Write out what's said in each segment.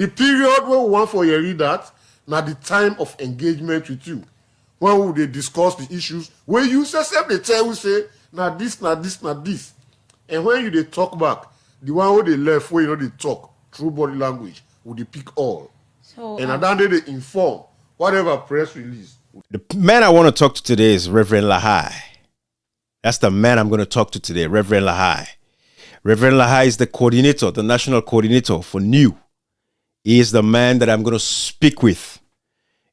The period when we want for you read that, now the time of engagement with you. When will they discuss the issues? When you say, they tell you, say, now this, now this, now this. And when you they talk back, the one who they left, where they talk through body language, will they pick all. So, and at that day they inform whatever press release. The man I want to talk to today is Reverend Lahai. That's the man I'm going to talk to today, Reverend Lahai. Reverend Lahai is the coordinator, the national coordinator for N.E.W. He is the man that I'm going to speak with.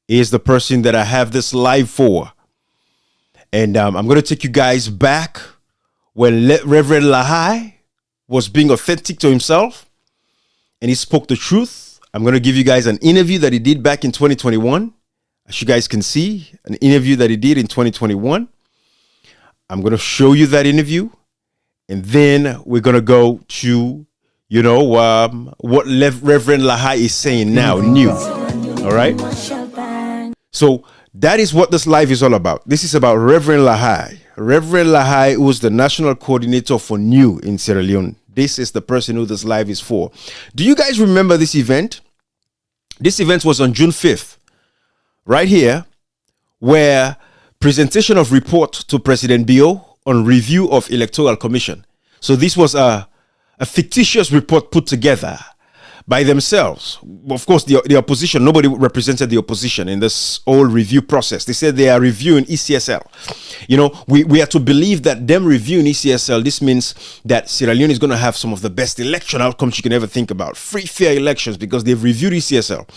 He is the person that I have this live for. And I'm going to take you guys back when Reverend Lahai was being authentic to himself and he spoke the truth. I'm going to give you guys an interview that he did back in 2021. As you guys can see, an interview that he did in 2021. I'm going to show you that interview. And then we're going to go to, what Reverend Lahai is saying now, N.E.W. All right. So that is what this live is all about. This is about Reverend Lahai. Reverend Lahai, who is the national coordinator for N.E.W. in Sierra Leone. This is the person who this live is for. Do you guys remember this event? This event was on June 5th, right here, where presentation of report to President Bio on review of Electoral Commission. So this was a fictitious report put together by themselves. Of course, the opposition, nobody represented the opposition in this whole review process. They said they are reviewing ECSL. We are to believe that them reviewing ECSL, this means that Sierra Leone is going to have some of the best election outcomes you can ever think about. Free, fair elections because they've reviewed ECSL.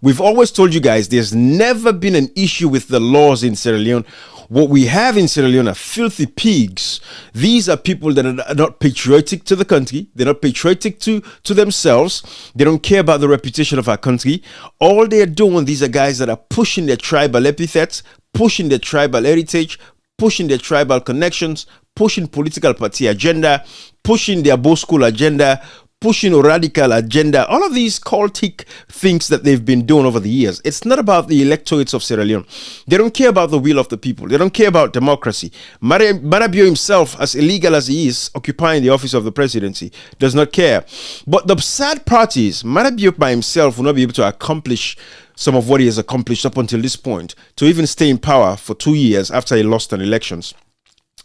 We've always told you guys there's never been an issue with the laws in Sierra Leone. What we have in Sierra Leone are filthy pigs. These are people that are not patriotic to the country. They're not patriotic to themselves. They don't care about the reputation of our country. All they're doing, these are guys that are pushing their tribal epithets, pushing their tribal heritage, pushing their tribal connections, pushing political party agenda, pushing their Bo School agenda, pushing a radical agenda, all of these cultic things that they've been doing over the years. It's not about the electorates of Sierra Leone. They don't care about the will of the people. They don't care about democracy. Marabio himself, as illegal as he is, occupying the office of the presidency, does not care. But the sad part is, Marabio by himself will not be able to accomplish some of what he has accomplished up until this point, to even stay in power for 2 years after he lost an elections.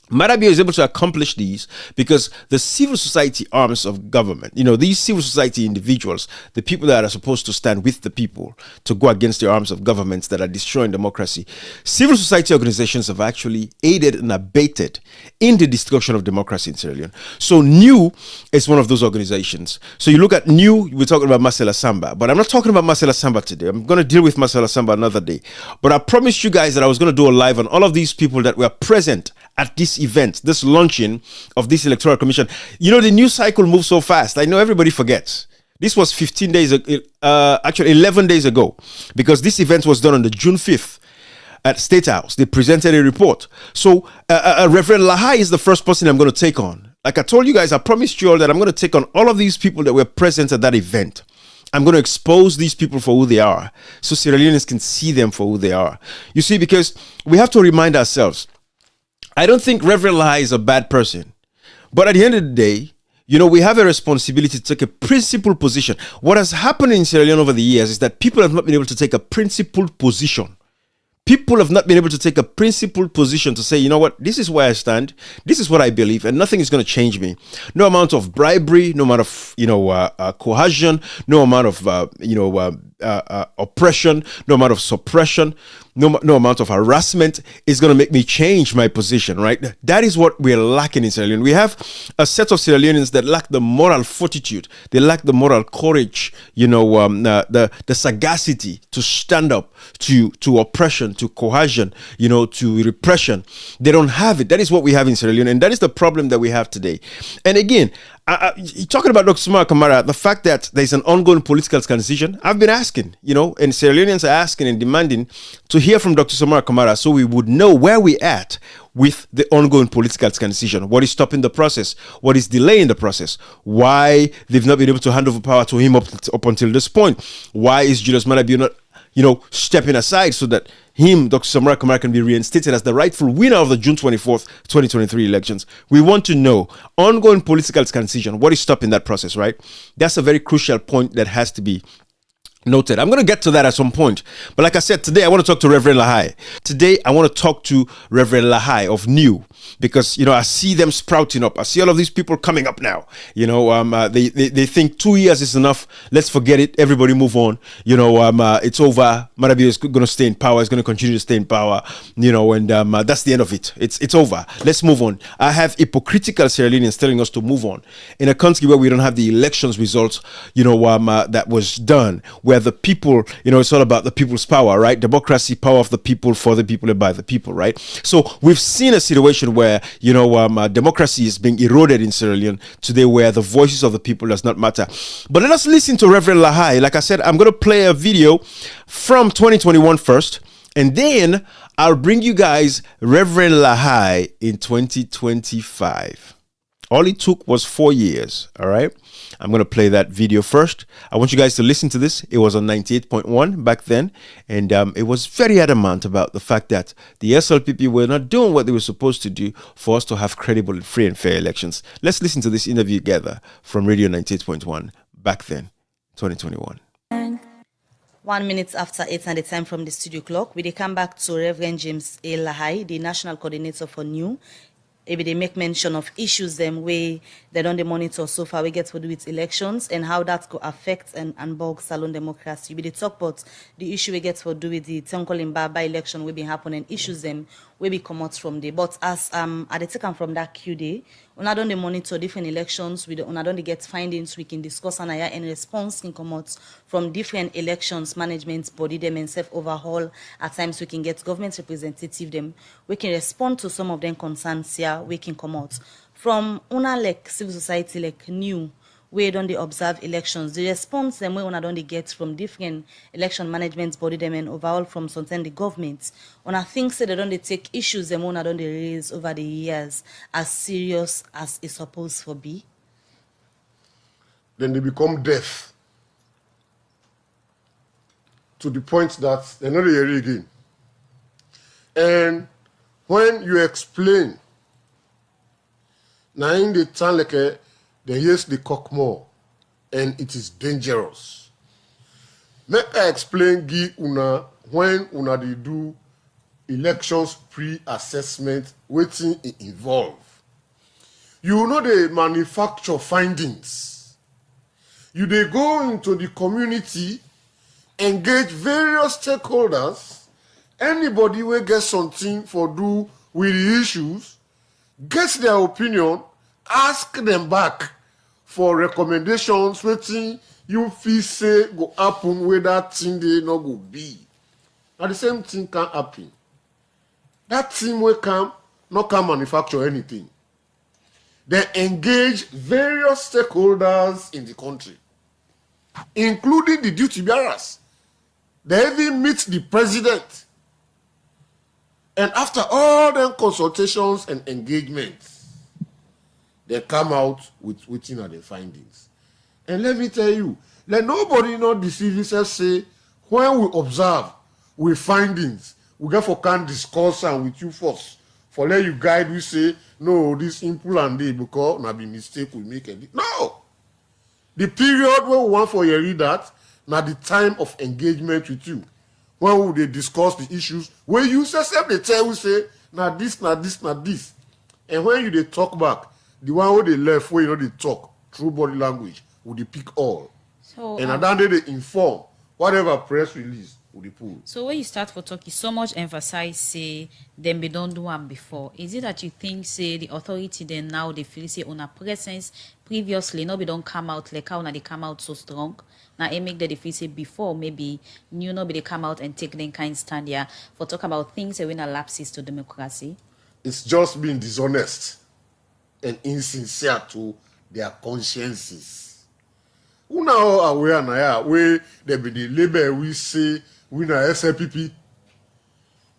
Marabio is able to accomplish these because the civil society arms of government, these civil society individuals, the people that are supposed to stand with the people to go against the arms of governments that are destroying democracy, civil society organizations have actually aided and abated in the destruction of democracy in Sierra Leone. So N.E.W. is one of those organizations. So you look at N.E.W., we're talking about Marcella Samba, but I'm not talking about Marcella Samba today. I'm going to deal with Marcella Samba another day. But I promised you guys that I was going to do a live on all of these people that were present at this event, this launching of this electoral commission. The news cycle moves so fast. I know everybody forgets. This was 11 days ago, because this event was done on the June 5th at State House. They presented a report. So Reverend Lahai is the first person I'm going to take on. Like I told you guys, I promised you all that I'm going to take on all of these people that were present at that event. I'm going to expose these people for who they are, so Sierra Leoneans can see them for who they are. You see, because we have to remind ourselves, I don't think Reverend Lahai is a bad person. But at the end of the day, we have a responsibility to take a principled position. What has happened in Sierra Leone over the years is that people have not been able to take a principled position. People have not been able to take a principled position to say, you know what, this is where I stand, this is what I believe, and nothing is going to change me. No amount of bribery, no amount of, coercion, no amount of, oppression, no amount of suppression, no amount of harassment is going to make me change my position, right? That is what we're lacking in Sierra Leone. We have a set of Sierra Leoneans that lack the moral fortitude. They lack the moral courage, the sagacity to stand up to oppression, to coercion, to repression. They don't have it. That is what we have in Sierra Leone, and that is the problem that we have today. And again, talking about Dr. Sumar Kamara, the fact that there's an ongoing political transition, I've been asking, and Sierra Leoneans are asking and demanding to hear from Dr. Sumar Kamara so we would know where we're at with the ongoing political transition. What is stopping the process? What is delaying the process? Why they've not been able to hand over power to him up until this point? Why is Julius Malabio not stepping aside so that him, Dr. Samara Kamara, can be reinstated as the rightful winner of the June 24th, 2023 elections? We want to know ongoing political transition. What is stopping that process, right? That's a very crucial point that has to be Noted. I'm going to get to that at some point. But like I said, today I want to talk to Reverend Lahai. Today I want to talk to Reverend Lahai of N.E.W. because, I see them sprouting up. I see all of these people coming up now. They think 2 years is enough. Let's forget it. Everybody move on. It's over. Marabio is going to stay in power. It's going to continue to stay in power. And that's the end of it. It's over. Let's move on. I have hypocritical Sierra Leoneans telling us to move on in a country where we don't have the elections results, that was done, where the people, it's all about the people's power, right? Democracy, power of the people, for the people, and by the people, right? So we've seen a situation where, democracy is being eroded in Sierra Leone today, where the voices of the people does not matter. But let us listen to Reverend Lahai. Like I said, I'm going to play a video from 2021 first, and then I'll bring you guys Reverend Lahai in 2025. All it took was 4 years, all right? I'm going to play that video first. I want you guys to listen to this. It was on 98.1 back then, and it was very adamant about the fact that the SLPP were not doing what they were supposed to do for us to have credible, free, and fair elections. Let's listen to this interview together from Radio 98.1 back then, 2021. 1 minute after 8 and the time from the studio clock, we come back to Reverend James A. Lahai, the National Coordinator for N.E.W. Maybe they make mention of issues them way they don't monitor so far we get to do with elections and how that could affect and bog salon democracy. We they talk about the issue we get to do with the Tonkolimba by election will be happening, issues them will be come out from there. But as I take them from that Q day, we not only monitor different elections, we not only get findings we can discuss and response can come out from different elections management body them and self overhaul. At times we can get government representative them, we can respond to some of them concerns here, we can come out. From una like civil society like N.E.W, we don't they observe elections. The response them we una don't they get from different election management body them and overall from sometimes the government. Una think say they don't they take issues them una don't they raise over the years as serious as it's supposed to be. Then they become deaf to the point that they're not hearing again. And when you explain, now in the town like they use the cock more, and it is dangerous. Make I explain give una when una they do elections pre-assessment, waiting it involve. You know they manufacture findings. You they go into the community, engage various stakeholders, anybody will get something for do with the issues, get their opinion, ask them back for recommendations, waiting you feel say go happen where that thing they not go be. Now the same thing can happen. That team will not can manufacture anything. They engage various stakeholders in the country, including the duty bearers. They even meet the president. And after all them consultations and engagements, they come out with waiting at the findings. And let me tell you, let nobody not deceive himself say, when we observe, with findings, we get for can discuss and with you first. For let you guide, we say, no, this simple and day because na be mistake we make it. No! The period where we want for you read that, now the time of engagement with you. When we they discuss the issues, where you say, they tell you say, now this, now this, now this. And when you they talk back, the one where they left, where they talk through body language, would they pick all. So, and at that day they inform whatever press release would they pull. So when you start for talk, you so much emphasize say them be don't do one before. Is it that you think say the authority then now they feel say on a presence previously no be don't come out like how now they come out so strong? Now it make that they feel say before maybe new no be they come out and take them kind stand here for talk about things that when a lapses to democracy? It's just being dishonest and insincere to their consciences. Who now aware na where there be the label we say we na SLPP.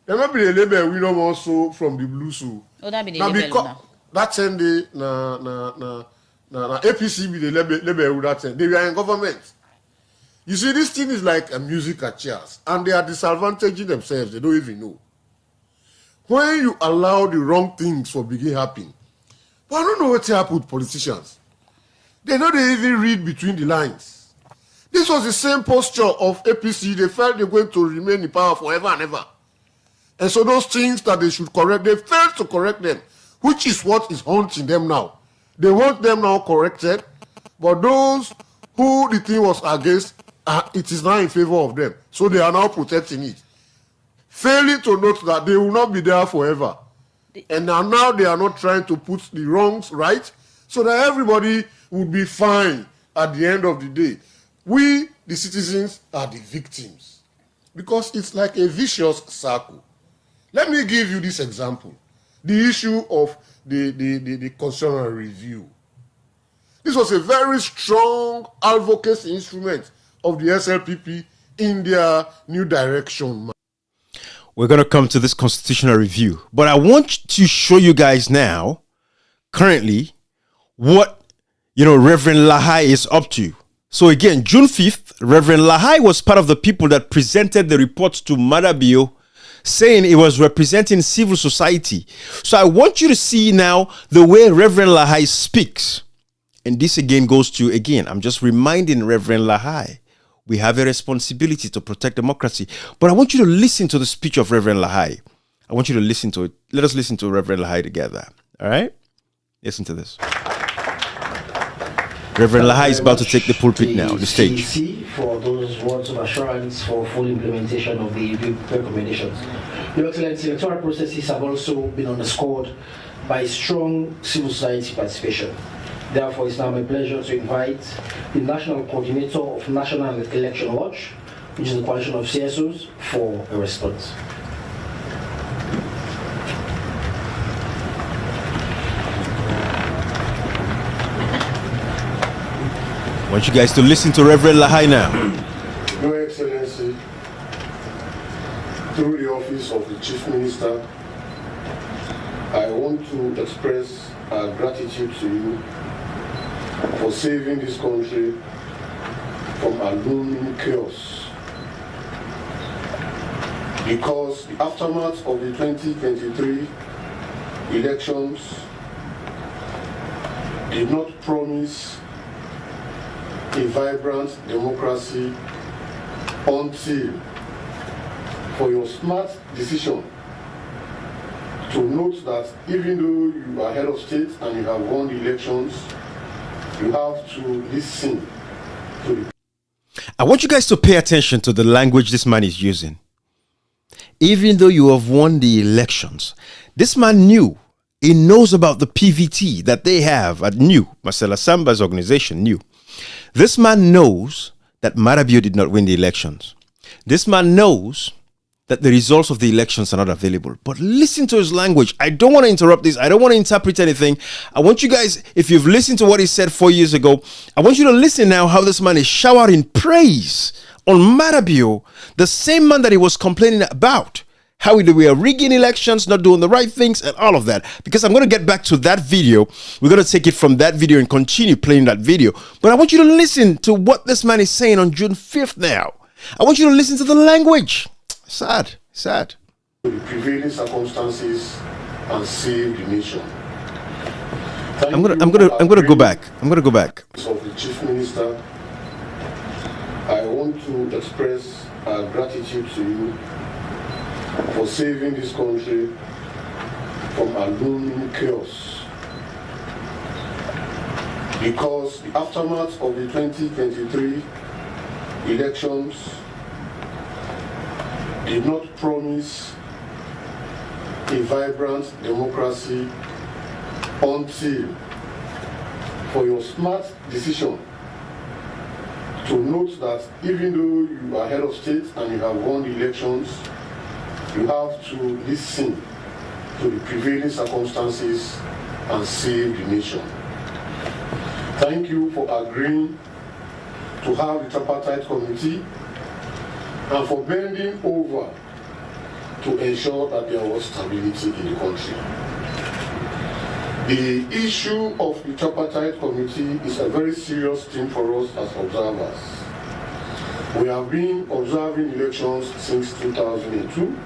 There might be the label we know also from the blue so. Oh, that be the label now. That time they na APC be the label that time. They are in government. You see, this thing is like a musical chairs, and they are disadvantaging themselves. They don't even know. When you allow the wrong things for begin happening, but I don't know what happen with politicians. They don't even read between the lines. This was the same posture of APC. They felt they're going to remain in power forever and ever. And so those things that they should correct, they failed to correct them, which is what is haunting them now. They want them now corrected, but those who the thing was against, it is now in favor of them. So they are now protecting it. Failing to note that they will not be there forever. And now they are not trying to put the wrongs right so that everybody would be fine at the end of the day. We, the citizens, are the victims because it's like a vicious circle. Let me give you this example. The issue of the constitutional review. This was a very strong advocacy instrument of the SLPP in their new direction. We're going to come to this constitutional review, but I want to show you guys now, currently, what, Reverend Lahai is up to. So again, June 5th, Reverend Lahai was part of the people that presented the report to N.E.W, saying it was representing civil society. So I want you to see now the way Reverend Lahai speaks. And this again goes to, I'm just reminding Reverend Lahai, we have a responsibility to protect democracy. But I want you to listen to the speech of Reverend Lahai. I want you to listen to it. Let us listen to Reverend Lahai together. All right? Listen to this. Reverend Lahai is about to take the pulpit now, the stage. For those words of assurance for full implementation of the recommendations. Your Excellency, electoral processes have also been underscored by strong civil society participation. Therefore, it's now my pleasure to invite the National Coordinator of National Election Watch, which is the coalition of CSOs, for a response. I want you guys to listen to Reverend Lahai now. Your Excellency, through the office of the Chief Minister, I want to express our gratitude to you for saving this country from a looming chaos. Because the aftermath of the 2023 elections did not promise a vibrant democracy until, for your smart decision to note that even though you are head of state and you have won the elections, you have to listen to the... I want you guys to pay attention to the language this man is using. Even though you have won the elections, this man knew. He knows about the PVT that they have at N.E.W, Marcella Samba's organization, N.E.W. This man knows that N.E.W did not win the elections. This man knows that the results of the elections are not available. But listen to his language. I don't want to interrupt this. I don't want to interpret anything. I want you guys, if you've listened to what he said 4 years ago, I want you to listen now how this man is showering praise on N.E.W, the same man that he was complaining about. How we are rigging elections, not doing the right things, and all of that. Because I'm going to get back to that video. We're going to take it from that video and continue playing that video. But I want you to listen to what this man is saying on June 5th now. I want you to listen to the language. Sad. The prevailing circumstances and save the nation. I'm gonna go back. Of the Chief Minister, I want to express our gratitude to you for saving this country from a looming chaos. Because the aftermath of the 2023 elections did not promise a vibrant democracy until, for your smart decision to note that even though you are head of state and you have won the elections, you have to listen to the prevailing circumstances and save the nation. Thank you for agreeing to have the tripartite committee and for bending over to ensure that there was stability in the country. The issue of the tripartite committee is a very serious thing for us as observers. We have been observing elections since 2002,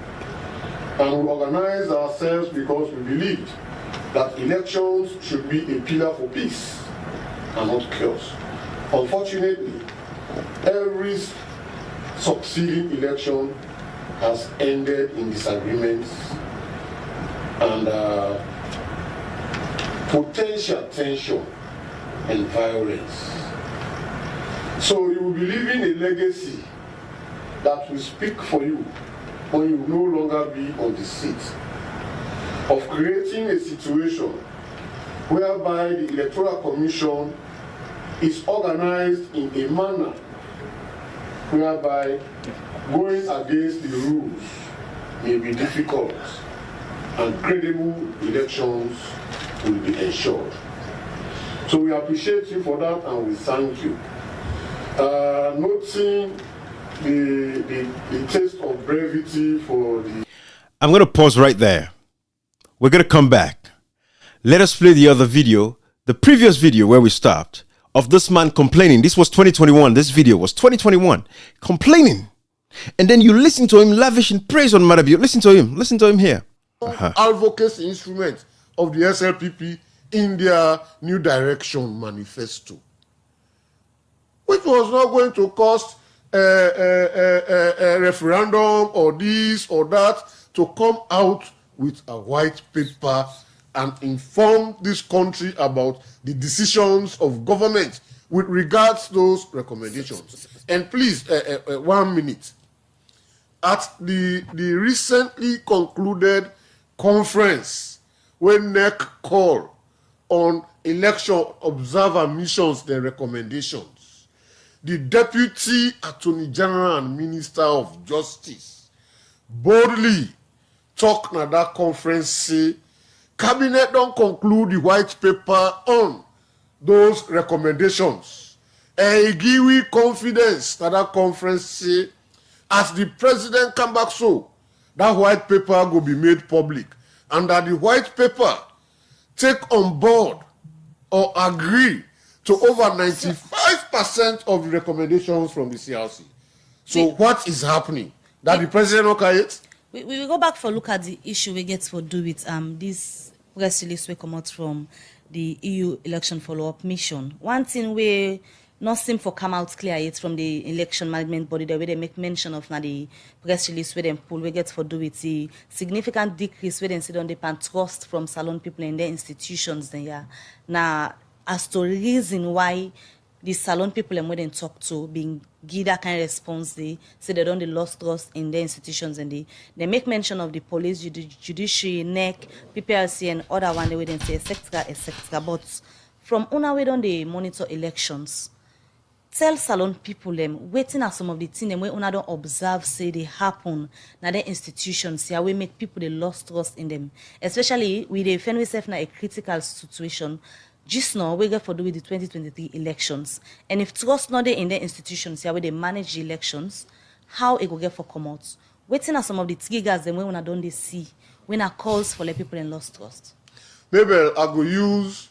and we organized ourselves because we believed that elections should be a pillar for peace and not chaos. Unfortunately, every succeeding election has ended in disagreements and potential tension and violence. So you will be leaving a legacy that will speak for you when you no longer be on the seat, of creating a situation whereby the Electoral Commission is organized in a manner whereby going against the rules may be difficult and credible elections will be ensured. So we appreciate you for that and we thank you. Noting the taste of brevity for the... I'm going to pause right there. We're going to come back. Let us play the other video, the previous video where we stopped, of this man complaining. This was 2021. This video was 2021. Complaining. And then you listen to him lavishing praise on Madabi. Listen to him. Listen to him here. Advocacy instrument of the SLPP in their New Direction manifesto, which was not going to cost a referendum or this or that, to come out with a white paper and inform this country about the decisions of government with regards to those recommendations. And please, 1 minute. At the recently concluded conference when NEC called on election observer missions and recommendations, the Deputy Attorney General and Minister of Justice boldly talked at that conference, say, Cabinet don't conclude the white paper on those recommendations. And give we confidence that that conference say, as the president come back so, that white paper will be made public. And that the white paper take on board or agree to over 95% of the recommendations from the CRC. So what is happening? That the president not carry it? We will go back for look at the issue we get for do with this press release we come out from the EU election follow-up mission. One thing we not seem for come out clear yet from the election management body, the way they make mention of now the press release where they pull we get for do with the significant decrease where they sit on the pan trust from salon people in their institutions then yeah. Now as to reason why the salon people and when they talk to being give that kind of response, they say they don't lost trust in their institutions and they make mention of the police, judiciary, NEC, PPRC and other one they would say etc. But from una we don't they monitor elections. Tell salon people them waiting at some of the things them where una don't observe say they happen na their institutions here we make people they lost trust in them. Especially we they find ourselves in a critical situation. Just now, we get for do with the 2023 elections. And if trust not there in their institutions here where they manage the elections, how it will get for come out? Waiting at some of the triggers them when I don't they see, when I calls for the people in lost trust. Maybe I go use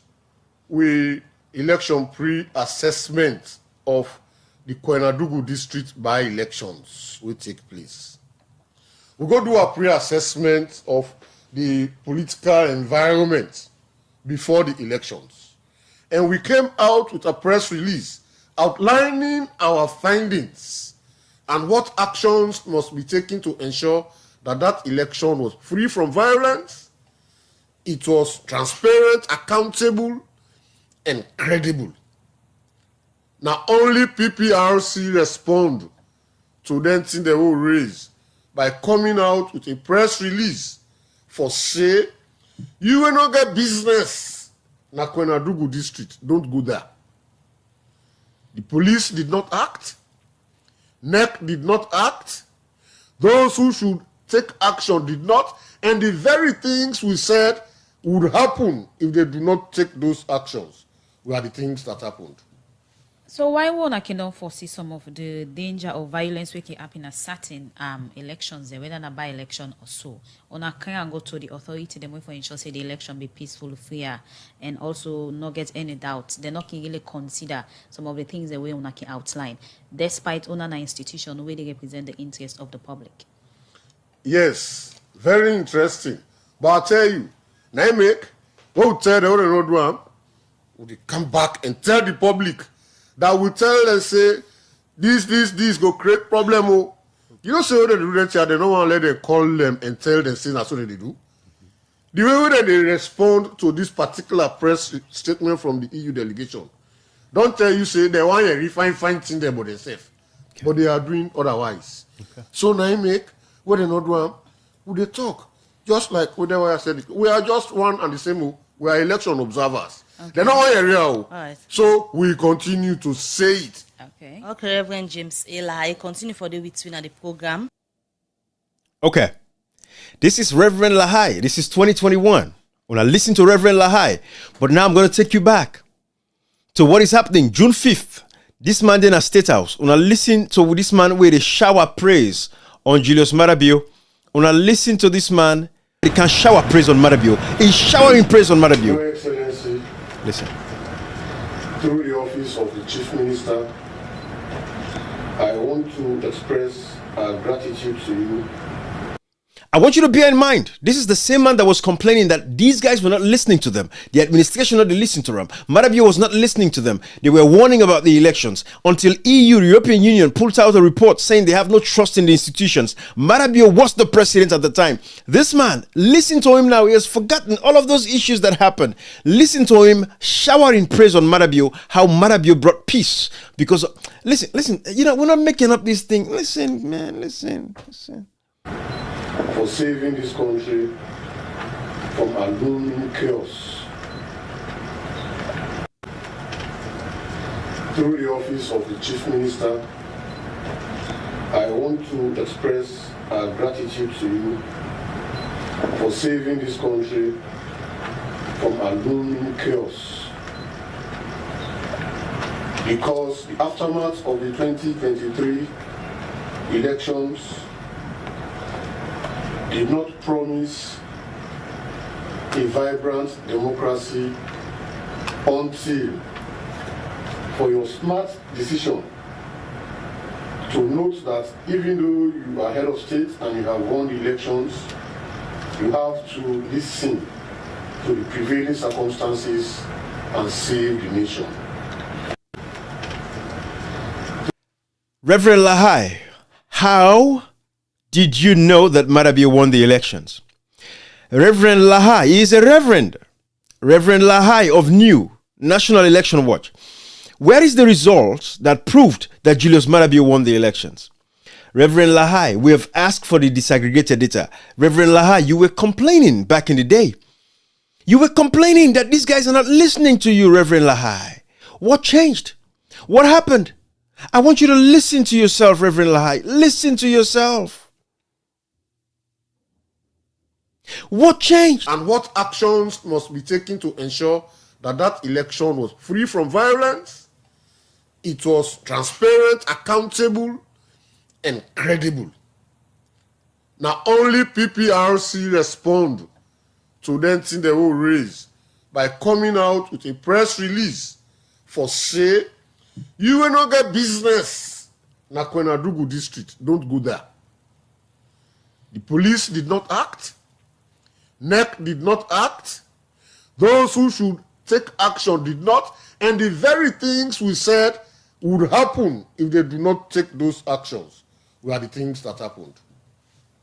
with election pre-assessment of the N.E.W district by elections will take place. We go do a pre-assessment of the political environment before the elections. And we came out with a press release outlining our findings and what actions must be taken to ensure that that election was free from violence, it was transparent, accountable, and credible. Now only PPRC respond to them thing they will raise by coming out with a press release for say, you will not get business na N.E.W district, don't go there. The police did not act. NEC did not act. Those who should take action did not. And the very things we said would happen if they do not take those actions were the things that happened. So why won't I cannot foresee some of the danger of violence which can happen at certain elections, whether not by election or so? On a can go to the authority, them for ensure say the election be peaceful, fair, and also not get any doubt. They're not can really consider some of the things the way on can outline, despite on an institution where they represent the interest of the public. Yes, very interesting. But I tell you, now make what we tell the other road one, we come back and tell the public that we tell them say this go create problem. Oh. You know, so they do that, they don't want to let them call them and tell them things that's what they do. The way that they respond to this particular press statement from the EU delegation, don't tell you say they want to refine things them about themselves, but they are doing otherwise. So now make what they not do, who they talk, just like whatever I said. We are just one and the same. We are election observers. They're not all area. Right. So we continue to say it. Okay. Okay, Reverend James A. Lahai, continue for the between at the program. Okay. This is Reverend Lahai. This is 2021. When I listen to Reverend Lahai, but now I'm going to take you back to what is happening June 5th. This man in a state house. When I listen to this man with a shower praise on Julius Marabio, when I listen to this man, he can shower praise on Marabio. He's showering praise on Marabio. Your Excellency, listen. Through the office of the Chief Minister, I want to express our gratitude to you. I want you to bear in mind, this is the same man that was complaining that these guys were not listening to them. The administration not listening to them. Marabio was not listening to them. They were warning about the elections until EU, the European Union, pulled out a report saying they have no trust in the institutions. Marabio was the president at the time. This man, listen to him now. He has forgotten all of those issues that happened. Listen to him showering praise on Marabio, how Marabio brought peace. Because, listen, you know, we're not making up this thing. Listen, man, listen. For saving this country from a looming chaos. Through the office of the Chief Minister, I want to express our gratitude to you for saving this country from a looming chaos. Because the aftermath of the 2023 elections did not promise a vibrant democracy until, for your smart decision to note that even though you are head of state and you have won the elections, you have to listen to the prevailing circumstances and save the nation. Reverend Lahai, how did you know that Marabio won the elections? Reverend Lahai is a reverend. Reverend Lahai of N.E.W, National Election Watch. Where is the results that proved that Julius Marabio won the elections? Reverend Lahai, we have asked for the disaggregated data. Reverend Lahai, you were complaining back in the day. You were complaining that these guys are not listening to you, Reverend Lahai. What changed? What happened? I want you to listen to yourself, Reverend Lahai. Listen to yourself. What changed? And what actions must be taken to ensure that that election was free from violence, it was transparent, accountable, and credible. Now only PPRC respond to them thing they will raise by coming out with a press release for say, you will not get business na Kwenadugu district, don't go there. The police did not act. N.E.W did not act. Those who should take action did not. And the very things we said would happen if they do not take those actions were the things that happened.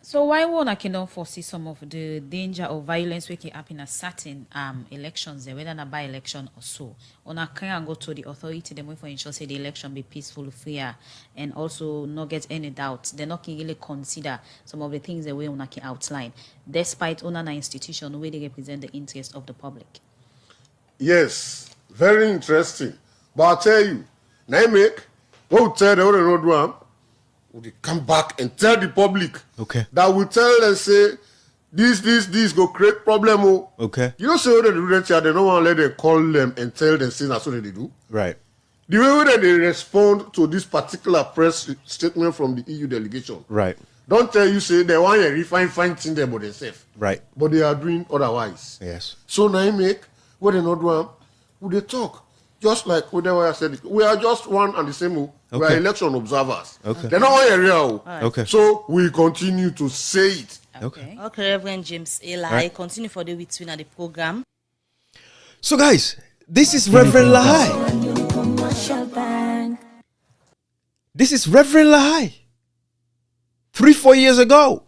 So why won't I cannot foresee some of the danger of violence which can happen at certain elections, whether not by election or so? On a can go to the authority, them for ensure say the election be peaceful, fair, and also not get any doubts. They're not can really consider some of the things the way on can outline, despite on an institution where they represent the interest of the public. Yes, very interesting. But I'll tell you, now make what we tell the other one. They come back and tell the public that we tell them say this go create problem. Oh. Okay. You know, so they do that, they don't want to let them call them and tell them things that's what they do. Right. The way that they respond to this particular press statement from the EU delegation. Right. Don't tell you say they want to refine things them about themselves. Right. But they are doing otherwise. Yes. So now make what they not do, who they talk. Just like whatever I said, we are just one and the same. We are election observers. Okay. They're not all area. Right. Okay. So we continue to say it. Okay. Okay, Reverend James A. Lahai, Right. continue for the between at the program. So guys, this is Reverend Lahai. This is Reverend Lahai. 3-4 years ago.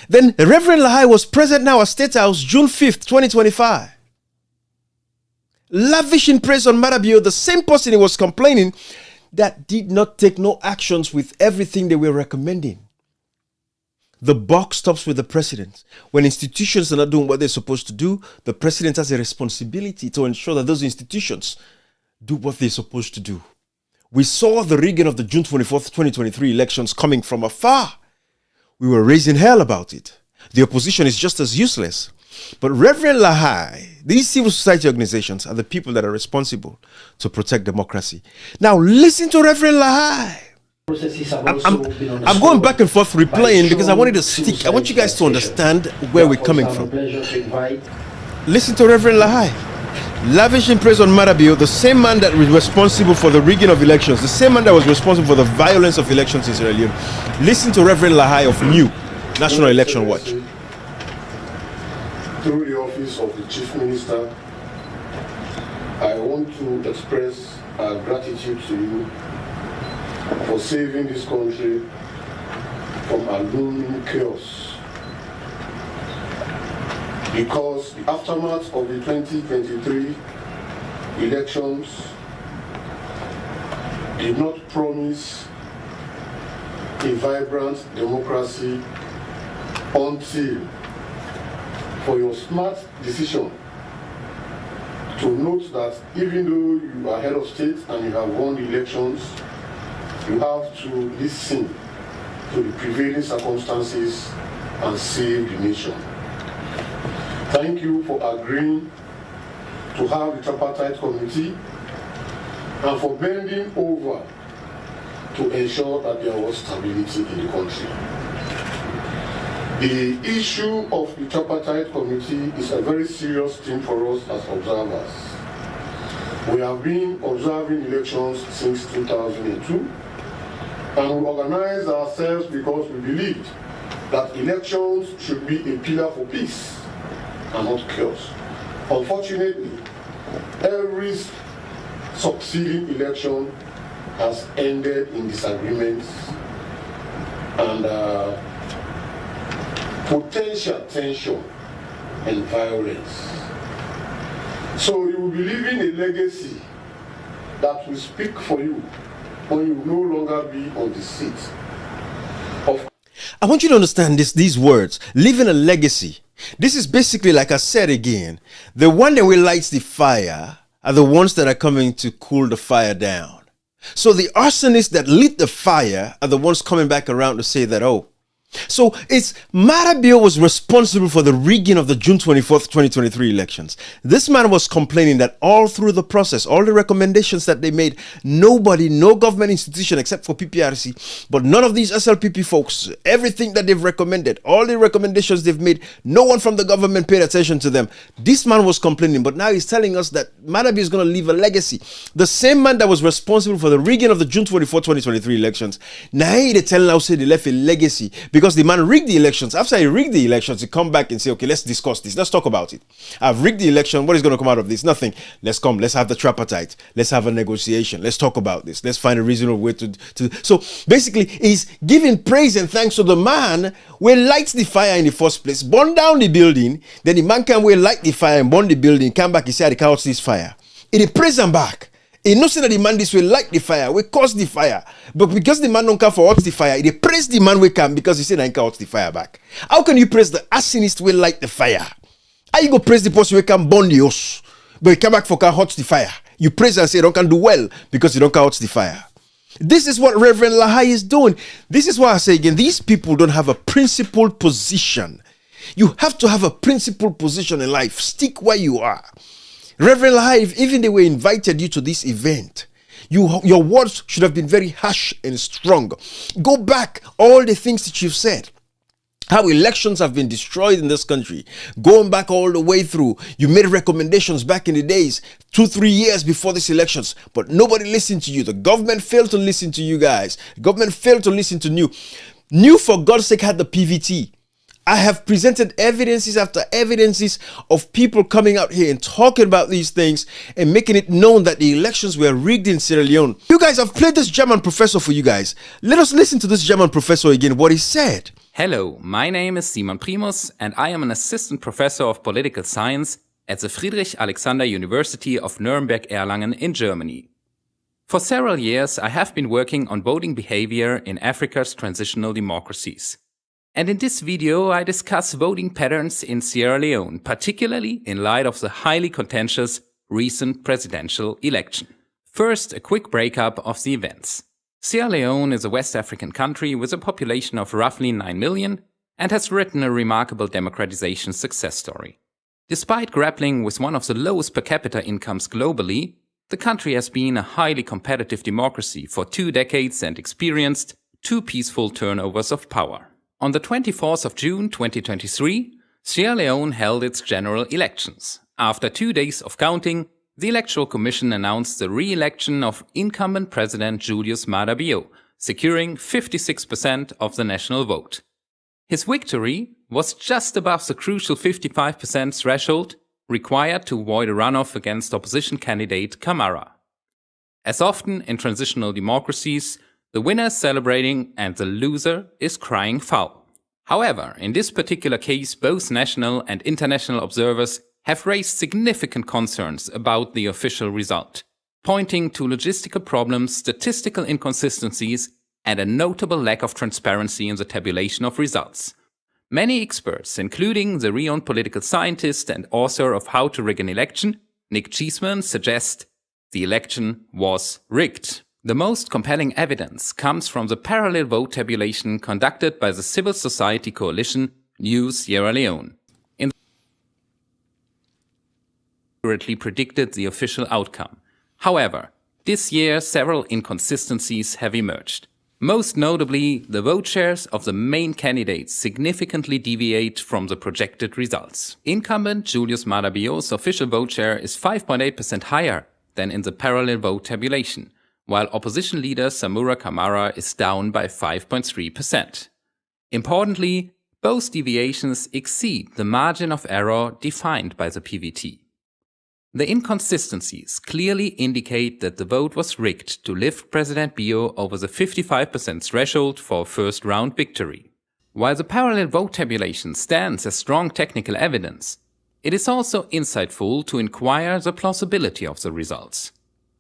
Then Reverend Lahai was present now at State House June 5th, 2025. Lavishing praise on Marabio, the same person he was complaining that did not take no actions with everything they were recommending. The buck stops with the president. When institutions are not doing what they're supposed to do, the president has a responsibility to ensure that those institutions do what they're supposed to do. We saw the rigging of the June 24th, 2023 elections coming from afar. We were raising hell about it. The opposition is just as useless. But Reverend Lahai, these civil society organizations are the people that are responsible to protect democracy. Now listen to Reverend Lahai. I'm going back and forth replaying because I wanted to stick. I want you guys to understand where we're coming from. Listen to Reverend Lahai. Lavishing praise on Marabio, the same man that was responsible for the rigging of elections, the same man that was responsible for the violence of elections in Sierra Leone. Listen to Reverend Lahai of N.E.W, National Election Watch. Through the office of the Chief Minister, I want to express our gratitude to you for saving this country from a looming chaos. Because the aftermath of the 2023 elections did not promise a vibrant democracy until for your smart decision to note that even though you are head of state and you have won the elections, you have to listen to the prevailing circumstances and save the nation. Thank you for agreeing to have the tripartite committee and for bending over to ensure that there was stability in the country. The issue of the tripartite committee is a very serious thing for us as observers. We have been observing elections since 2002, and we organized ourselves because we believed that elections should be a pillar for peace and not chaos. Unfortunately, every succeeding election has ended in disagreements and potential tension and violence. So you will be leaving a legacy that will speak for you when you no longer be on the seat. I want you to understand these words, leaving a legacy. This is basically, like I said again, the one that will light the fire are the ones that are coming to cool the fire down. So the arsonists that lit the fire are the ones coming back around to say that, oh, so it's Marabio was responsible for the rigging of the June 24th, 2023 elections. This man was complaining that all through the process, all the recommendations that they made, nobody, no government institution except for PPRC, but none of these SLPP folks, everything that they've recommended, all the recommendations they've made, no one from the government paid attention to them. This man was complaining, but now he's telling us that Marabio is going to leave a legacy. The same man that was responsible for the rigging of the June 24th, 2023 elections, now they tell us they left a legacy because the man rigged the elections. After he rigged the elections, he come back and say, okay, let's discuss this. Let's talk about it. I've rigged the election. What is going to come out of this? Nothing. Let's come. Let's have the tripartite. Let's have a negotiation. Let's talk about this. Let's find a reasonable way to. So basically, he's giving praise and thanks to the man who lights the fire in the first place, burn down the building. Then the man can light the fire and burn the building. Come back. He said, I can't this fire. He praise him back. He knows that the man this will light the fire, will cause the fire. But because the man don't come for out the fire, he praise the man will come because he said I can't out the fire back. How can you praise the arsonist will light the fire? How you go praise the person who can burn the house, but he come back for can hot the fire? You praise and say don't can do well because you don't can out the fire. This is what Reverend Lahai is doing. This is why I say again, these people don't have a principled position. You have to have a principled position in life. Stick where you are. Reverend Lahai, if even they were invited you to this event, your words should have been very harsh and strong. Go back all the things that you've said. How elections have been destroyed in this country. Going back all the way through. You made recommendations back in the days, 2-3 years before these elections. But nobody listened to you. The government failed to listen to you guys. The government failed to listen to N.E.W. N.E.W, for God's sake, had the PVT. I have presented evidences after evidences of people coming out here and talking about these things and making it known that the elections were rigged in Sierra Leone. You guys, I've played this German professor for you guys. Let us listen to this German professor again, what he said. Hello, my name is Simon Primus and I am an assistant professor of political science at the Friedrich Alexander University of Nuremberg-Erlangen in Germany. For several years, I have been working on voting behavior in Africa's transitional democracies. And in this video, I discuss voting patterns in Sierra Leone, particularly in light of the highly contentious recent presidential election. First, a quick breakup of the events. Sierra Leone is a West African country with a population of roughly 9 million and has written a remarkable democratization success story. Despite grappling with one of the lowest per capita incomes globally, the country has been a highly competitive democracy for 2 decades and experienced 2 peaceful turnovers of power. On the 24th of June 2023, Sierra Leone held its general elections. After 2 days of counting, the Electoral Commission announced the re-election of incumbent President Julius Maada Bio, securing 56% of the national vote. His victory was just above the crucial 55% threshold required to avoid a runoff against opposition candidate Camara. As often in transitional democracies, the winner is celebrating and the loser is crying foul. However, in this particular case, both national and international observers have raised significant concerns about the official result, pointing to logistical problems, statistical inconsistencies, and a notable lack of transparency in the tabulation of results. Many experts, including the renowned political scientist and author of How to Rig an Election, Nick Cheeseman, suggest the election was rigged. The most compelling evidence comes from the parallel vote tabulation conducted by the civil society coalition N.E.W Sierra Leone. Accurately predicted the official outcome. However, this year several inconsistencies have emerged. Most notably, the vote shares of the main candidates significantly deviate from the projected results. Incumbent Julius Maada Bio's official vote share is 5.8% higher than in the parallel vote tabulation, while opposition leader Samura Camara is down by 5.3%. Importantly, both deviations exceed the margin of error defined by the PVT. The inconsistencies clearly indicate that the vote was rigged to lift President Bio over the 55% threshold for a first-round victory. While the parallel vote tabulation stands as strong technical evidence, it is also insightful to inquire the plausibility of the results.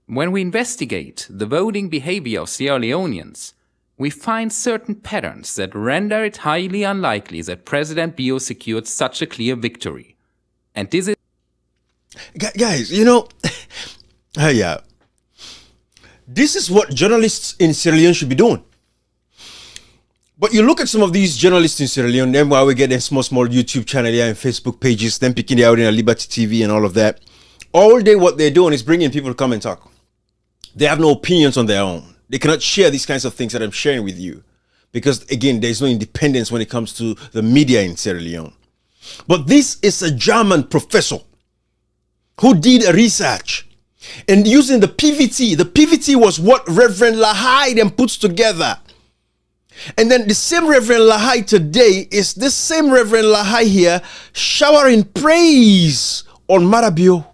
When we investigate the voting behavior of Sierra Leoneans, we find certain patterns that render it highly unlikely that President Bio secured such a clear victory. And this is... Guys, you know, yeah, this is what journalists in Sierra Leone should be doing. But you look at some of these journalists in Sierra Leone, then while we get a small YouTube channel here and Facebook pages, then picking it out in a Liberty TV and all of that, all day what they're doing is bringing people to come and talk. They have no opinions on their own. They cannot share these kinds of things that I'm sharing with you. Because, again, there's no independence when it comes to the media in Sierra Leone. But this is a German professor who did a research. And using the PVT was what Reverend Lahai then puts together. And then the same Reverend Lahai today is this same Reverend Lahai here showering praise on Maada Bio.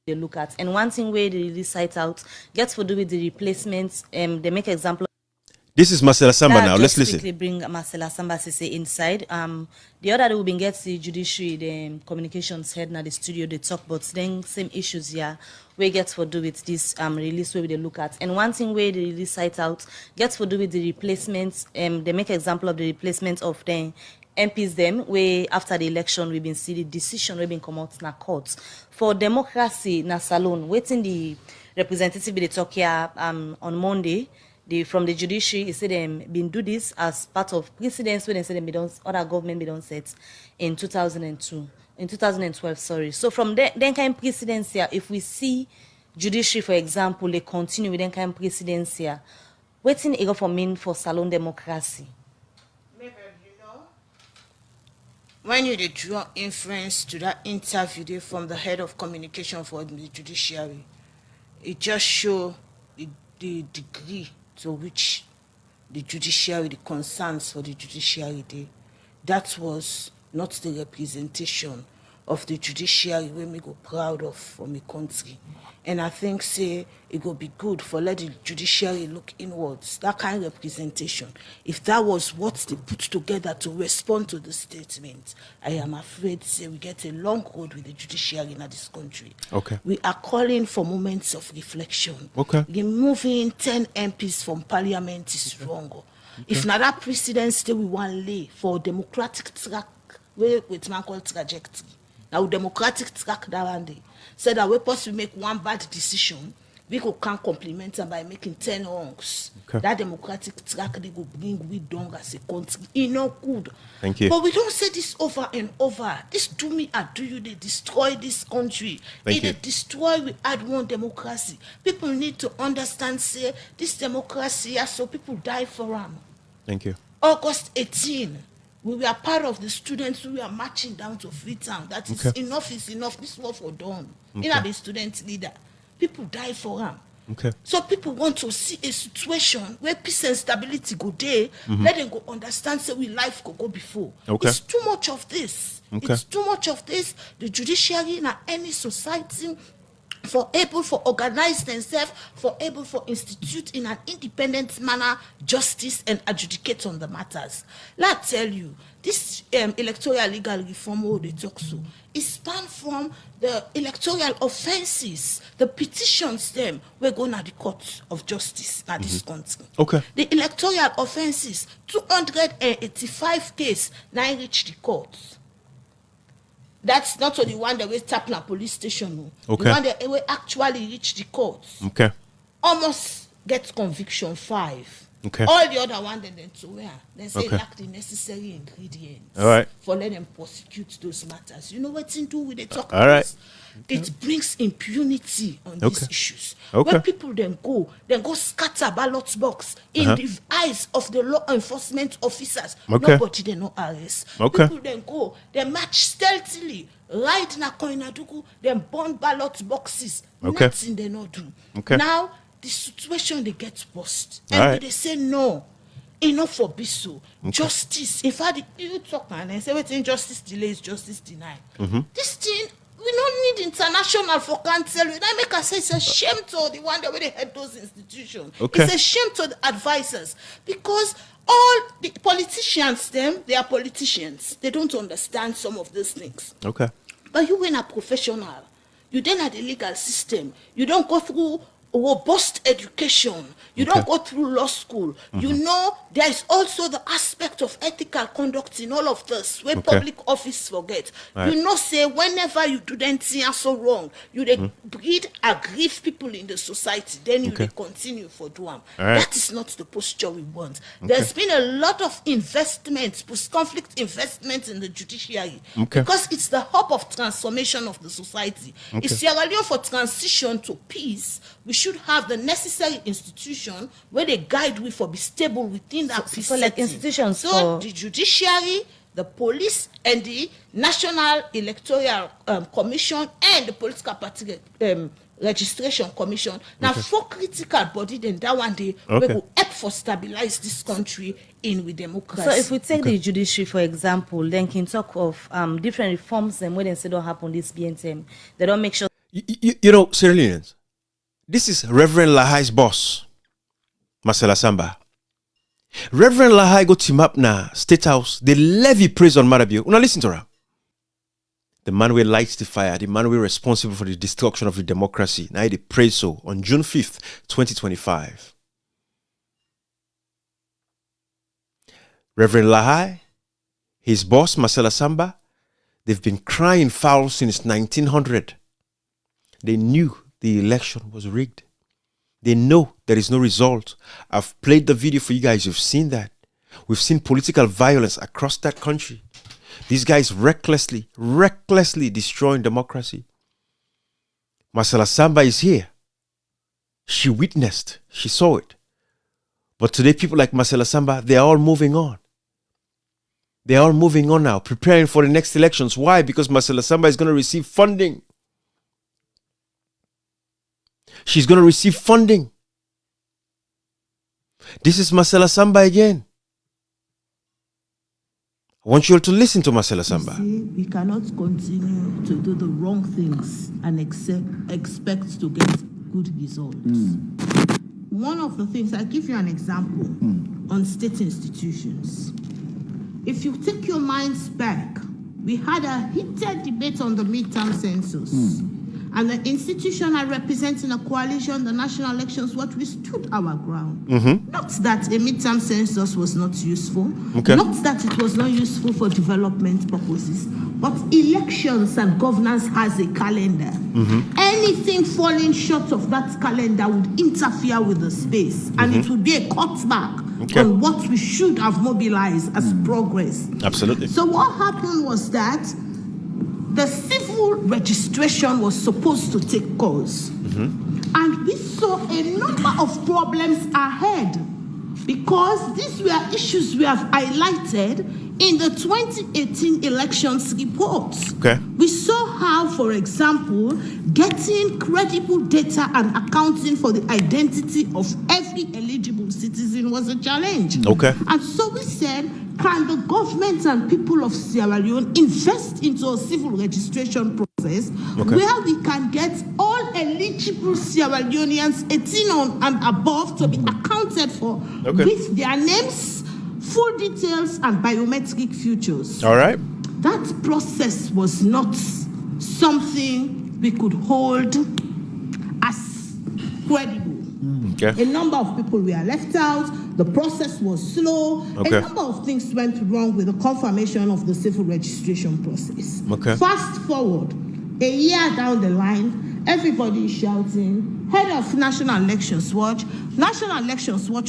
They look at, and one thing where they really cite out gets to do with the replacements. They make example. This is Marcella Samba now. Let's listen. Quickly bring Marcella Samba inside. The other day we been get the judiciary, the communications head now the studio. They talk about then same issues here. We get to do with this release where they look at, and one thing where they really cite out gets to do with the replacements. They make example of the replacement of the MPs them where after the election we've been see the decision we've been come out na courts for democracy na salon waiting the representative they talk here on Monday from the judiciary. He said them been do this as part of precedents when they said them be done other government be done set in 2012 sorry. So from then kind of precedents here, if we see judiciary for example they continue with then kind of precedents here, waiting it go for mean for salon democracy. When you draw inference to that interview there from the head of communication for the judiciary, it just shows the degree to which the judiciary, the concerns for the judiciary, that was not the representation of the judiciary wey me go proud of for me country. And I think say it go be good for let the judiciary look inwards, that kind of representation. If that was what they put together to respond to the statement, I am afraid say we get a long road with the judiciary in this country. Okay. We are calling for moments of reflection. Okay. Removing 10 MPs from parliament is wrong. If not that precedence we want lay for democratic track, with man called trajectory. Now democratic track that one day. Said that we possibly make one bad decision, we can complement them by making 10 wrongs. Okay. That democratic track they go bring we down as a country. It's not good. Thank you. But we don't say this over and over. This do me or do you, they destroy this country. Thank They you. destroy, we add one democracy. People need to understand, say, this democracy, so people die for them. Thank you. August 18, we were part of the students who were marching down to Freetown. That is Okay. enough is enough. This war for done. Okay. You know, the student leader. People die for them. Okay. So people want to see a situation where peace and stability go there. Let them go understand, say, we life go before. Okay. It's too much of this. Okay. It's too much of this. The judiciary in any society for able for organize themselves, for able for institute in an independent manner justice and adjudicate on the matters. Let tell you, this electoral legal reform what they talk so is span from the electoral offenses, the petitions them we're going to the court of justice at this country. Okay. The electoral offenses, 285 case now reach the courts. That's not only one that we tap in a police station. No. Okay. The one that we actually reach the courts. Okay. Almost get conviction 5. Okay. All the other one then to where they say Okay. lack the necessary ingredients. All right. For let them prosecute those matters. You know what to do with the talk? All right. It brings impunity on Okay. these issues. Okay. When people then go scatter ballot box in the eyes of the law enforcement officers. Okay. Nobody they no arrest. Okay. People then go, they march stealthily, ride na Koinadugu, then burn ballot boxes. Okay. Nothing they not do. Okay. Now the situation they get worse. All And right. they say no. Enough for Biso. Justice. In fact, you talk and they say waiting justice delays, justice deny. This thing we don't need international for counsel. We don't make us say it's a shame to the one that they head those institutions. Okay. It's a shame to the advisors because all the politicians, they are politicians. They don't understand some of these things. Okay. But you when a professional, you then have the legal system. You don't go through robust education. You don't go through law school. You know there is also the aspect of ethical conduct in all of this where public office forget. Right. You know say whenever you do then things so wrong, you they breed aggrieve people in the society. Then you Okay. they continue for do them. Right. That is not the posture we want. There's been a lot of investment, post-conflict investment in the judiciary Okay. because it's the hub of transformation of the society. It's Sierra Leone for transition to peace. We should have the necessary institution where they guide we for be stable within that peace so like setting. institutions So for- the judiciary, the police, and the National Electoral Commission and the Political Party Registration Commission. Now, for critical body, then that one day we Okay. will help for stabilize this country in with democracy. So if we take the judiciary, for example, then can talk of different reforms and when they say don't happen this BNTM, they don't make sure. You know, Sierra Leoneans, this is Reverend Lahai's boss, Marcella Samba. Reverend Lahai go team up now, State House, they levy praise on Marabio. Now listen to her. The man who lights the fire, the man who is responsible for the destruction of the democracy. Now they praise so on June 5th, 2025. Reverend Lahai, his boss, Marcella Samba, they've been crying foul since 1900. They knew the election was rigged. They know there is no result. I've played the video for you guys. You've seen that. We've seen political violence across that country. These guys recklessly destroying democracy. Marcella Samba is here. She witnessed. She saw it. But today, people like Marcella Samba, they are all moving on. They are all moving on now, preparing for the next elections. Why? Because Marcella Samba is going to receive funding. She's going to receive funding. This is Marcella Samba again. want you all to listen to Marcella Samba. See, we cannot continue to do the wrong things and expect to get good results. One of the things, I'll give you an example on state institutions. If you take your minds back, we had a heated debate on the midterm census. And the institution are representing a coalition, the National Elections Watch, we stood our ground. Not that a midterm census was not useful, not that it was not useful for development purposes, but elections and governance has a calendar. Anything falling short of that calendar would interfere with the space, and it would be a cutback on what we should have mobilized as progress. Absolutely. So what happened was that the civil registration was supposed to take course. And we saw a number of problems ahead because these were issues we have highlighted in the 2018 elections report. We saw how, for example, getting credible data and accounting for the identity of every eligible citizen was a challenge. And so we said, can the government and people of Sierra Leone invest into a civil registration process where we can get all eligible Sierra Leoneans 18 and above to be accounted for with their names, full details, and biometric features. All right. That process was not something we could hold as credible. A number of people were left out. The process was slow. A number of things went wrong with the confirmation of the civil registration process. Fast forward, a year down the line, everybody is shouting, head of National Elections Watch,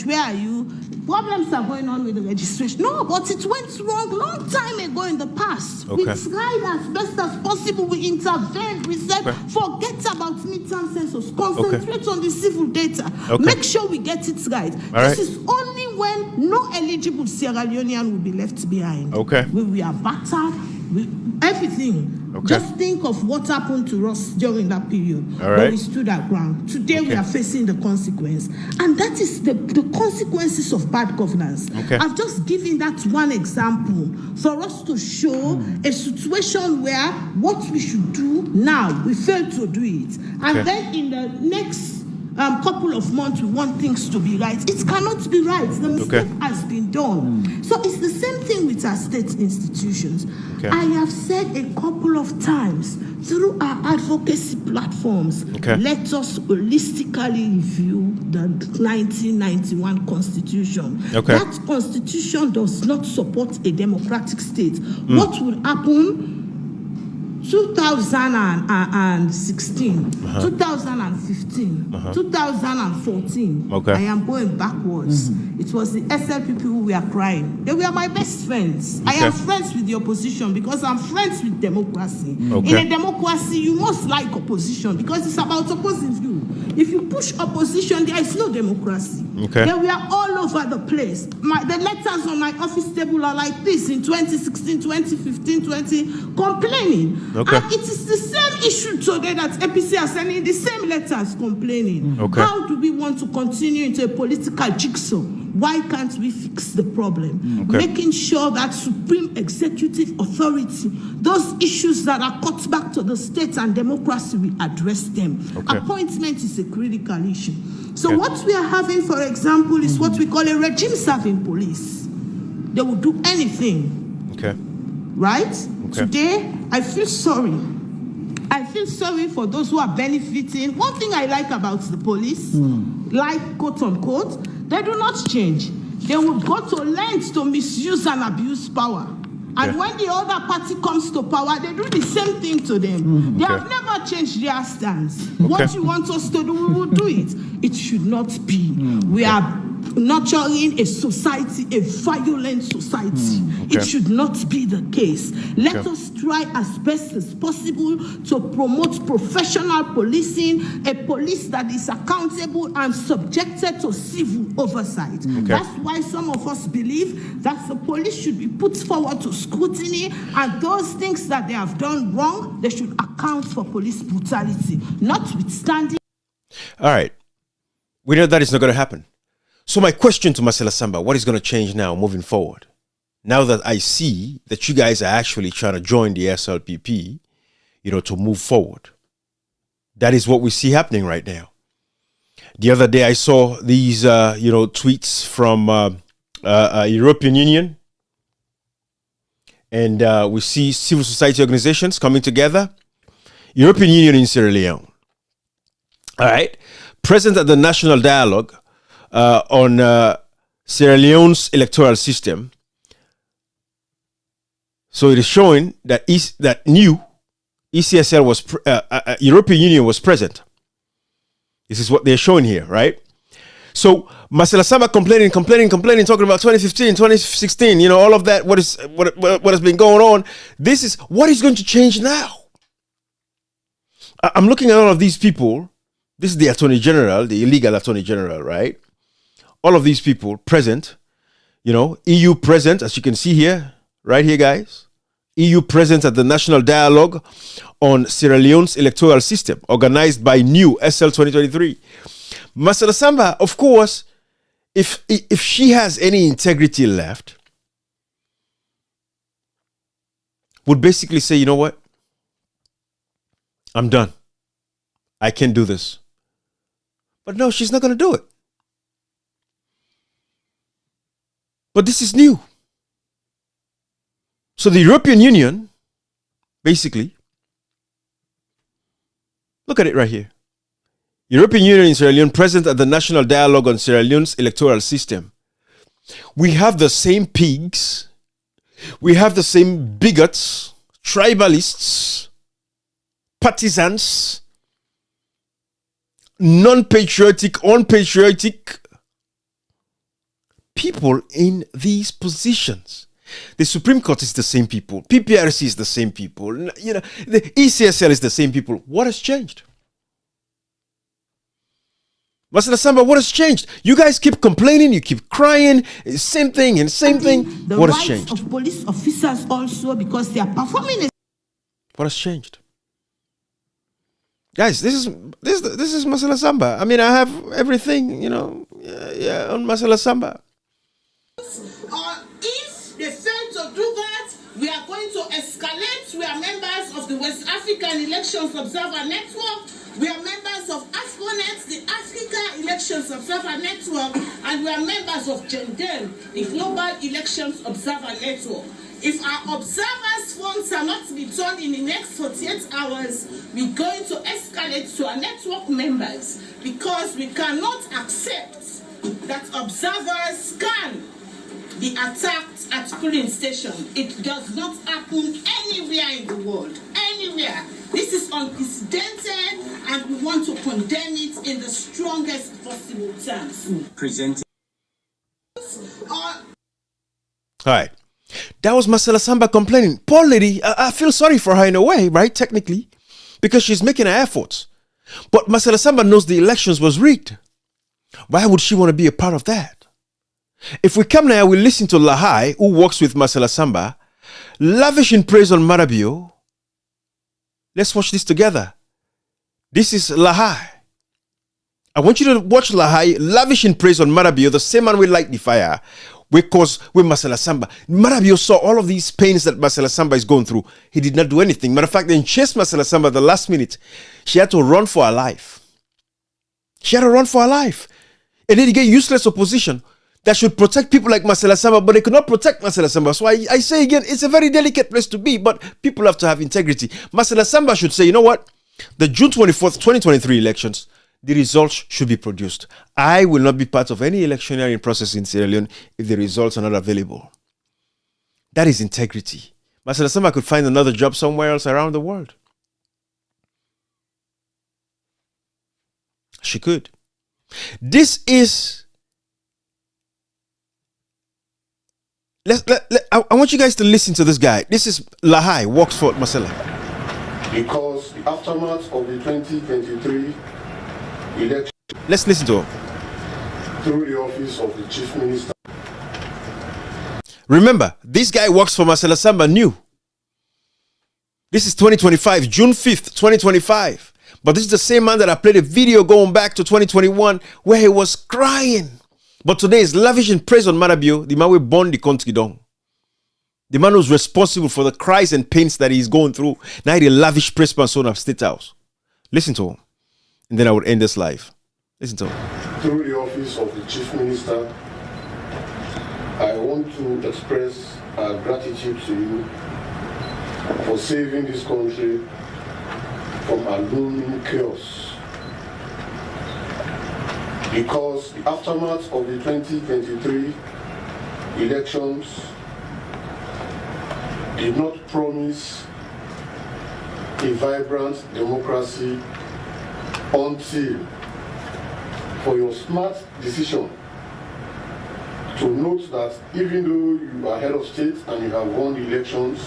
where are you? Problems are going on with the registration. No, but it went wrong long time ago in the past. We tried as best as possible. We intervened. We said, forget about midterm census. Concentrate on the civil data. Make sure we get it right. This is only when no eligible Sierra Leonean will be left behind. We are battered. Everything. Just think of what happened to us during that period. But we stood our ground. Today we are facing the consequence. And that is the consequences of bad governance. I've just given that one example for us to show a situation where what we should do now, we fail to do it. And then in the next couple of months, we want things to be right. It cannot be right. The mistake has been done. So it's the same thing with our state institutions. I have said a couple of times through our advocacy platforms, let us holistically review the 1991 Constitution. That Constitution does not support a democratic state. What would happen 2016, 2015, 2014, I am going backwards. It was the SLPP who were crying. They were my best friends. I am friends with the opposition because I'm friends with democracy. In a democracy, you must like opposition because it's about opposing view. If you push opposition, there is no democracy. They were all over the place. The letters on my office table are like this in 2016, 2015, complaining. And it is the same issue today that APC are sending the same letters complaining. How do we want to continue into a political jigsaw? Why can't we fix the problem? Making sure that supreme executive authority, those issues that are cut back to the state and democracy, we address them. Appointment is a critical issue. So what we are having, for example, is what we call a regime-serving police. They will do anything. Right? Today, I feel sorry. I feel sorry for those who are benefiting. One thing I like about the police, like quote unquote, they do not change. They will go to lengths to misuse and abuse power. And when the other party comes to power, they do the same thing to them. They have never changed their stance. What you want us to do, we will do it. It should not be. We are nurturing a society, a violent society. It should not be the case. Let us try as best as possible to promote professional policing, a police that is accountable and subjected to civil oversight. That's why some of us believe that the police should be put forward to scrutiny, and those things that they have done wrong, they should account for police brutality, notwithstanding. All right. We know that is not going to happen. So my question to Marcella Samba, what is going to change now moving forward? now that I see that you guys are actually trying to join the SLPP, to move forward. That is what we see happening right now. The other day I saw these, tweets from European Union, and we see civil society organizations coming together. European Union in Sierra Leone. All right. Present at the National Dialogue on Sierra Leone's electoral system. So it is showing that new ECSL was European Union was present. This is what they're showing here, right? So Marcella Samba complaining, talking about 2015, 2016, all of that. What has been going on? This is what is going to change now. I'm looking at all of these people. This is the Attorney General, the illegal Attorney General, right? All of these people present, EU present, as you can see here, right here, guys. EU present at the National Dialogue on Sierra Leone's electoral system, organized by N.E.W. SL 2023. Marcella Samba, of course, if she has any integrity left, would basically say, you know what? I'm done. I can't do this. But no, she's not going to do it. But this is new. So the European Union, basically, look at it right here. European Union in Sierra Leone present at the National Dialogue on Sierra Leone's electoral system. We have the same pigs. We have the same bigots, tribalists, partisans, non-patriotic, unpatriotic people in these positions. The Supreme Court is the same people. PPRC is the same people. The ECSL is the same people. What has changed? Marcella Samba, what has changed? You guys keep complaining, you keep crying, same thing and same thing. What has changed? The rights of police officers also, because they are performing. What has changed? Guys, this is Marcella Samba. I mean, I have everything, on Marcella Samba. If they fail to do that, we are going to escalate. We are members of the West African Elections Observer Network. We are members of AFCONET, the Africa Elections Observer Network, and we are members of GENDEM, the Global Elections Observer Network. If our observers' phones are not returned in the next 48 hours, we're going to escalate to our network members, because we cannot accept that observers can be attacked at polling station. It does not happen anywhere in the world. Anywhere. This is unprecedented, and we want to condemn it in the strongest possible terms. Presenting. All right. That was Marcella Samba complaining. Poor lady, I feel sorry for her in a way, right? Technically, because she's making her efforts. But Marcella Samba knows the elections was rigged. Why would she want to be a part of that? If we come now, we listen to Lahai, who works with Marcella Samba, lavish in praise on Marabio. Let's watch this together. This is Lahai. I want you to watch Lahai lavish in praise on Marabio, the same man we light the fire, because with Marcella Samba. Marabio saw all of these pains that Marcella Samba is going through. He did not do anything. Matter of fact, then chased Marcella Samba at the last minute. She had to run for her life. She had to run for her life. And then he get useless opposition that should protect people like Marcella Samba, but they could not protect Marcella Samba. So I say again, it's a very delicate place to be, but people have to have integrity. Marcella Samba should say, you know what? The June 24th, 2023 elections, the results should be produced. I will not be part of any electioneering process in Sierra Leone if the results are not available. That is integrity. Marcella Samba could find another job somewhere else around the world. She could. This is... I want you guys to listen to this guy. This is Lahai, works for Marcella. Because the aftermath of the 2023 election, let's listen to him. Through the office of the chief minister. Remember, this guy works for Marcella Samba N.E.W. This is 2025, June 5th, 2025. But this is the same man that I played a video going back to 2021 where he was crying. But today is lavish in praise on Marabio, the man we born the country down. The man who's responsible for the cries and pains that he's going through. Now the lavish press person of State House. Listen to him. And then I would end this live. Listen to him. Through the office of the Chief Minister, I want to express our gratitude to you for saving this country from a looming chaos. Because the aftermath of the 2023 elections did not promise a vibrant democracy until, for your smart decision to note that even though you are head of state and you have won the elections,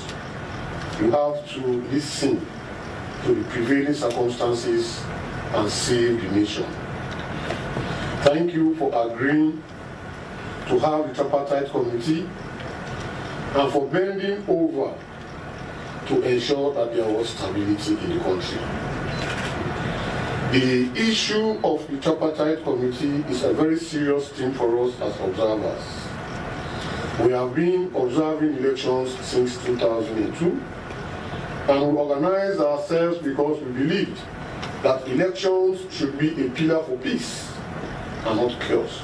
you have to listen to the prevailing circumstances and save the nation. Thank you for agreeing to have the tripartite committee and for bending over to ensure that there was stability in the country. The issue of the tripartite committee is a very serious thing for us as observers. We have been observing elections since 2002, and we organized ourselves because we believed that elections should be a pillar for peace and not chaos.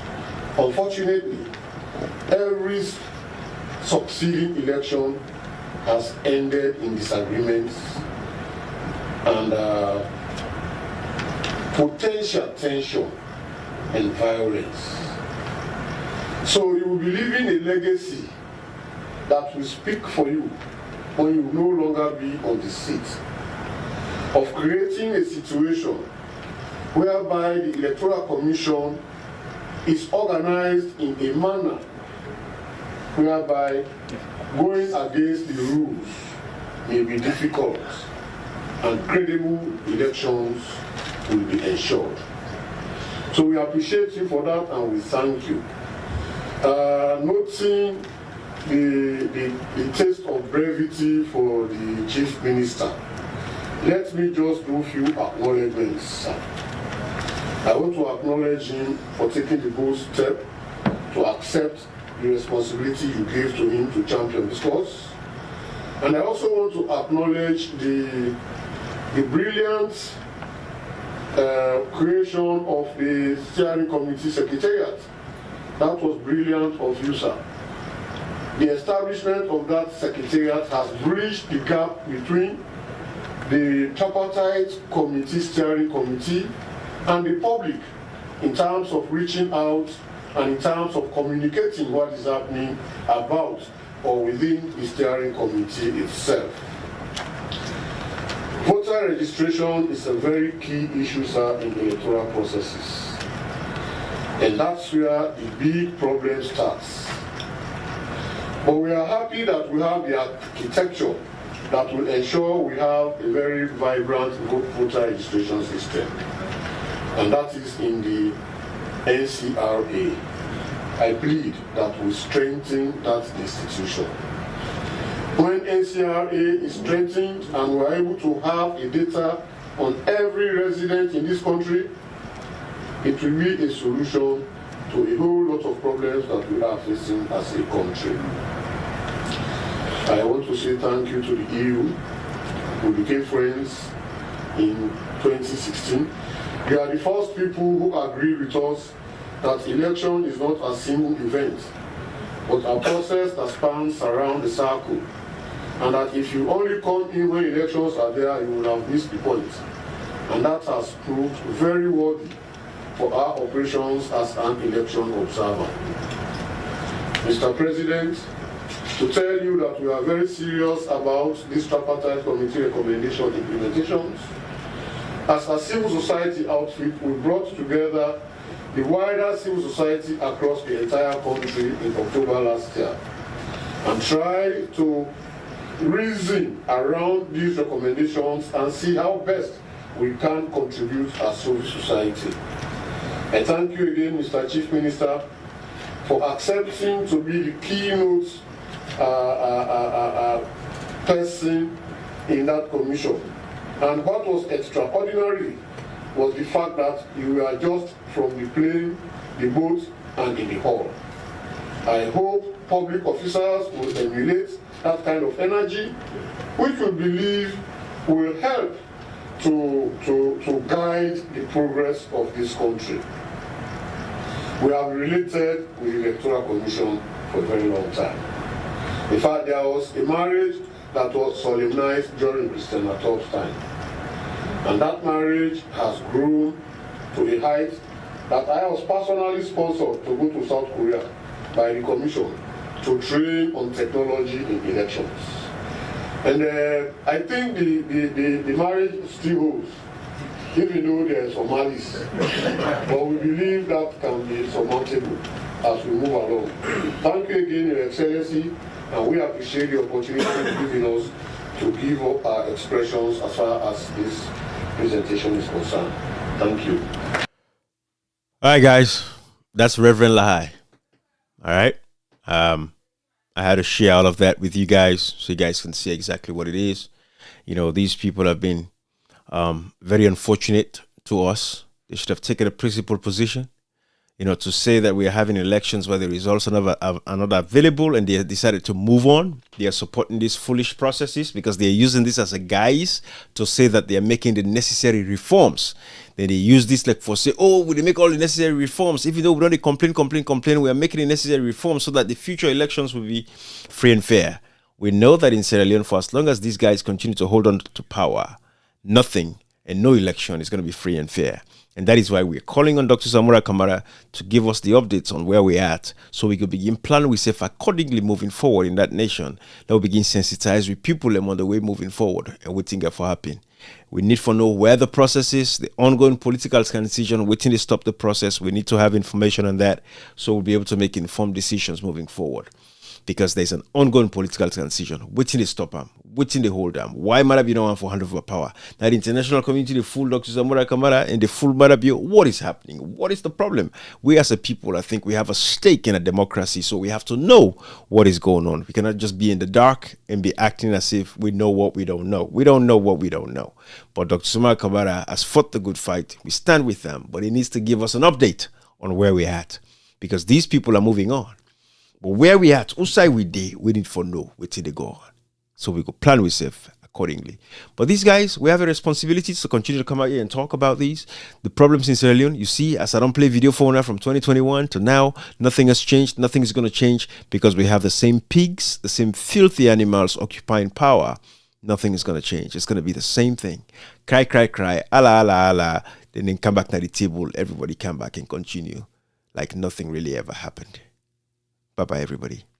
Unfortunately, every succeeding election has ended in disagreements and potential tension and violence. So you will be leaving a legacy that will speak for you when you no longer be on the seat, of creating a situation whereby the Electoral Commission is organized in a manner whereby going against the rules may be difficult and credible elections will be ensured. So we appreciate you for that and we thank you. Noting the taste of brevity for the Chief Minister, let me just do a few acknowledgements. I want to acknowledge him for taking the bold step to accept the responsibility you gave to him to champion this cause. And I also want to acknowledge the brilliant creation of the steering committee secretariat. That was brilliant of you, sir. The establishment of that secretariat has bridged the gap between the tripartite committee, steering committee, and the public in terms of reaching out and in terms of communicating what is happening about or within the steering committee itself. Voter registration is a very key issue, sir, in electoral processes. And that's where the big problem starts. But we are happy that we have the architecture that will ensure we have a very vibrant voter registration system. And that is in the NCRA. I plead that we strengthen that institution. When NCRA is strengthened and we're able to have a data on every resident in this country, it will be a solution to a whole lot of problems that we are facing as a country. I want to say thank you to the EU. We became friends in 2016. They are the first people who agreed with us that election is not a single event, but a process that spans around the circle. And that if you only come in when elections are there, you will have missed the point. And that has proved very worthy for our operations as an election observer. Mr. President, to tell you that we are very serious about this tripartite committee recommendation implementations, as a civil society outfit, we brought together the wider civil society across the entire country in October last year and tried to reason around these recommendations and see how best we can contribute as civil society. I thank you again, Mr. Chief Minister, for accepting to be the keynote person in that commission. And what was extraordinary was the fact that you were just from the plane, the boat, and in the hall. I hope public officers will emulate that kind of energy, which we believe will help to guide the progress of this country. We have related with the Electoral Commission for a very long time. In fact, there was a marriage that was solemnized during Christian Atop's time. And that marriage has grown to a height that I was personally sponsored to go to South Korea by the Commission to train on technology in elections. And I think the marriage still holds, even though there are some malice. But we believe that can be surmountable as we move along. Thank you again, Your Excellency, and we appreciate the opportunity you've given us to give up our expressions as far as this presentation is concerned. Thank you. All right, guys, that's Reverend Lahai. All right. I had to share all of that with you guys so you guys can see exactly what it is. You know, these people have been very unfortunate to us. They should have taken a principled position. You know, to say that we are having elections where the results are not available and they decided to move on. They are supporting these foolish processes because they are using this as a guise to say that they are making the necessary reforms. Then they use this like for say, oh, we make all the necessary reforms. Even though we don't complain, we are making the necessary reforms so that the future elections will be free and fair. We know that in Sierra Leone, for as long as these guys continue to hold on to power, nothing and no election is going to be free and fair. And that is why we're calling on Dr. Samura Kamara to give us the updates on where we're at so we could begin planning with self accordingly moving forward in that nation. That will begin sensitize with people on the way moving forward and waiting for happen. We need to know where the process is, the ongoing political transition, waiting to stop the process. We need to have information on that so we'll be able to make informed decisions moving forward. Because there's an ongoing political transition. Waiting to stop them, waiting to hold them. Why Marabi no one for hand over power? Now the international community, the full Dr. Samura Kamara and the full Marabi, what is happening? What is the problem? We as a people, I think we have a stake in a democracy, so we have to know what is going on. We cannot just be in the dark and be acting as if we know what we don't know. We don't know what we don't know. But Dr. Samura Kamara has fought the good fight. We stand with them, but he needs to give us an update on where we're at. Because these people are moving on. But where we at, outside we need for know where they go on. So we go plan with self accordingly. But these guys, we have a responsibility to continue to come out here and talk about these. The problems in Sierra Leone, you see, as I don't play video phone now from 2021 to now, nothing has changed. Nothing is going to change because we have the same pigs, the same filthy animals occupying power. Nothing is going to change. It's going to be the same thing. Cry, cry, cry, Allah, Allah, Allah. Then come back to the table. Everybody come back and continue like nothing really ever happened. Bye-bye, everybody.